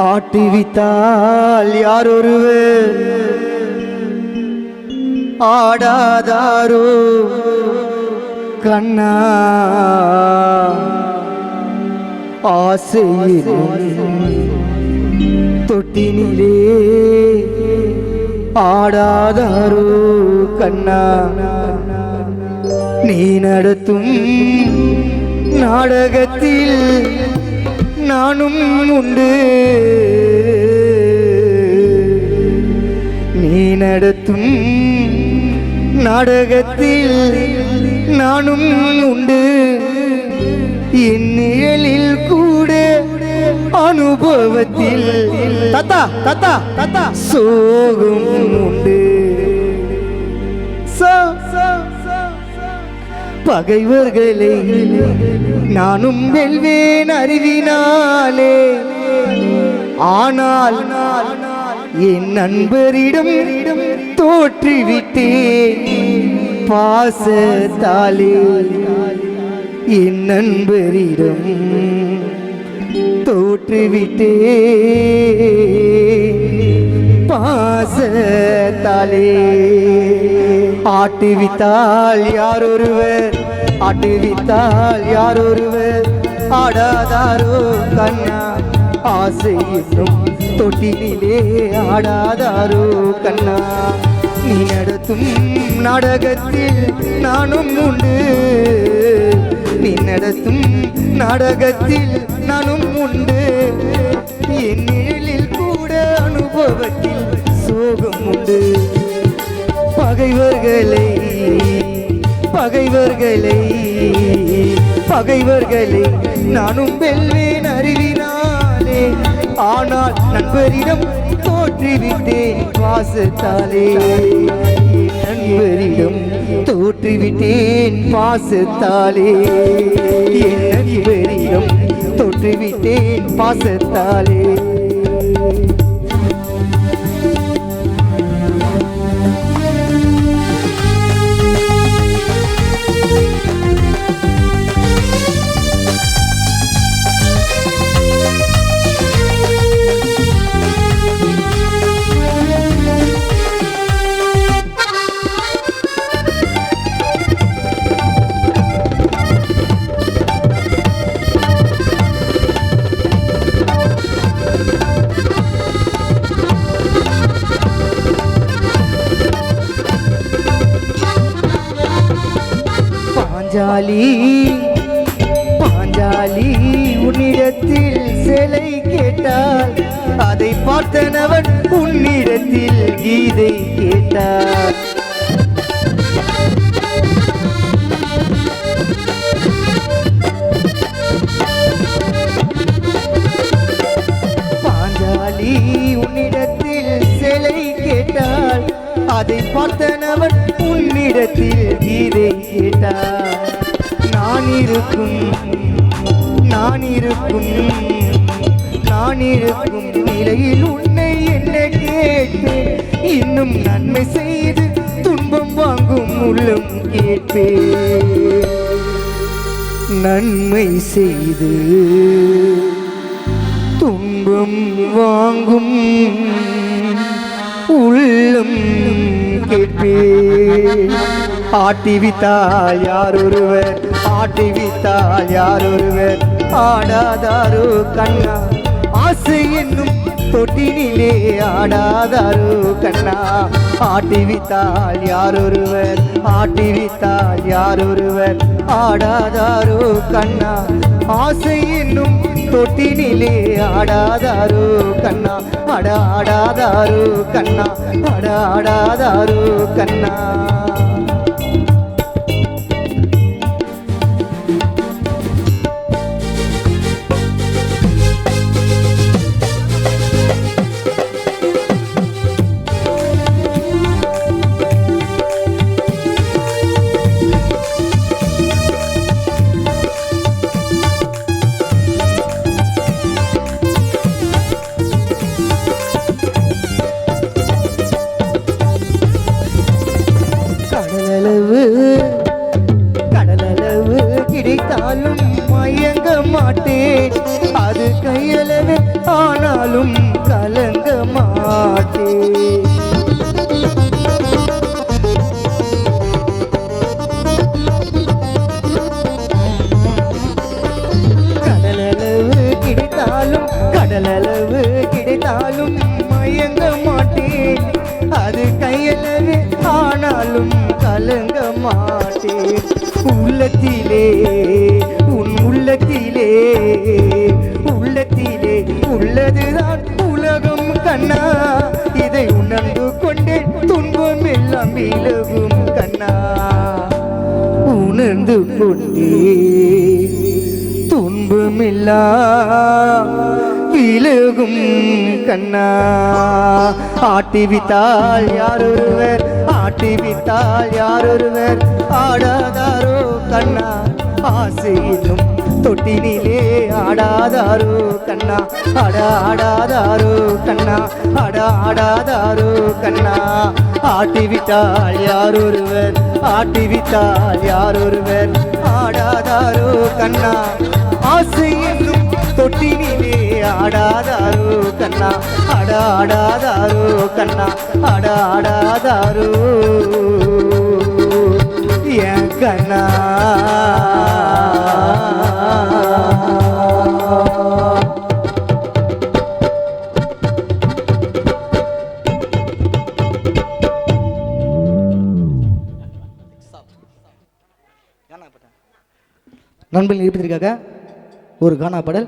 ஆட்டுவித்தால் யாரொருவர் ஆடாதாரோ கண்ணா ஆசையிலும் தொட்டினிலே ஆடாதாரோ கண்ணா நீ நடத்தும் நாடகத்தில் நானும் உண்டு நீ நடத்தும் நாடகத்தில் நானும் உண்டு என் நிழலில் கூட அனுபவத்தில் தத்தா தத்தா தத்தா சோகம் உண்டு பகைவர்களை நானும் வெல்வேன் அறிவினாலே ஆனால் என் நண்பரிடம் தோற்றுவிட்டேன் பாசத்தாலே என் நண்பரிடம் தோற்றுவிட்டேன் பாசத்தாலே ஆட்டுவித்தால் யாரொருவர் ஆட்டுவித்தால் யாரொருவர் ஆடாதாரோ கண்ணா ஆசையிலும் தொட்டினிலே ஆடாதாரோ கண்ணா நீ நடத்தும் நாடகத்தில் நானும் உண்டு நீ நடத்தும் நாடகத்தில் நானும் உண்டு என் நிழலில் கூட அனுபவத்தில் சோகம் உண்டு பகைவர்களை பகைவர்களை பகைவர்களை நானும் வெல்வேன் அறிவினாலே ஆனால் நண்பரிடம் தோற்றுவிட்டேன் பாசத்தாலே நண்பரிடம் தோற்றுவிட்டேன் பாசத்தாலே என் நண்பரிடம் தோற்றுவிட்டேன் பாசத்தாலே பாஞ்சாலி பாஞ்சாலி உன்னிடத்தில் சிலை கேட்டால் அதை பார்த்தனவன் உன்னிடத்தில் கீதை கேட்டார் பாஞ்சாலி உன்னிடத்தில் சிலை கேட்டால் அதை பார்த்தனவன் உன்னிடத்தில் கீதை கேட்டார் நான் இருக்கும் நிலையில் உன்னை என்ன கேட்பேன் இன்னும் நன்மை செய்து துன்பம் வாங்கும் உள்ளம் கேட்பேன் நன்மை செய்து துன்பம் வாங்கும் உள்ளம் கேட்பேன் ஆட்டிவித்தால் யாரொருவர் ஆட்டிவித்தால் யாரொருவர் ஆடாதாரோ கண்ணா ஆசை என்னும் தொட்டினிலே ஆடாதாரோ கண்ணா ஆட்டிவித்தால் யாரொருவர் ஆட்டிவித்தால் யாரொருவர் ஆடாதாரோ கண்ணா ஆசை என்னும் தொட்டினிலே ஆடாதாரோ கண்ணா ஆடாதாரோ கண்ணா ஆடாதாரோ கண்ணா கடலளவு கிடைத்தாலும் மயங்க மாட்டேன் அது கையளவே ஆனாலும் கலங்க மாட்டேன். கடலளவு கிடைத்தாலும் கடலளவு கிடைத்தாலும் மயங்க மாட்டேன். அது கையளவே ஆனாலும் கலங்க மாட்டேன். உள்ளத்திலே உன் உள்ளத்திலே உள்ளத்திலே உள்ளதுதான் உலகம் கண்ணா. இதை உணர்ந்து கொண்டேன் துன்பம் எல்லாம் விலகும் கண்ணா. உணர்ந்து கொண்டே துன்பமெல்லாம் விலகும் கண்ணா. ஆட்டிவித்தால் யாரொருவர் ஆட்டிவித்தால் யாரொருவர் ஆடாதாரோ கண்ணா. ஆசையிலும் தொட்டினிலே ஆடாதாரோ கண்ணா. ஆடாதாரோ கண்ணா. ஆடாதாரோ கண்ணா. ஆட்டிவிட்டால் யாரொருவர் ஆட்டிவிட்டால் யாரொருவர் ஆடாதாரோ கண்ணா. ஆசையிலும் தொட்டினிலே ஆடாதாரோ கண்ணா. ஆடாதாரோ கண்ணா. ஆடாதாரோ என் கண்ணா. நண்பர்கள் இருப்பதற்காக ஒரு கானா பாடல்.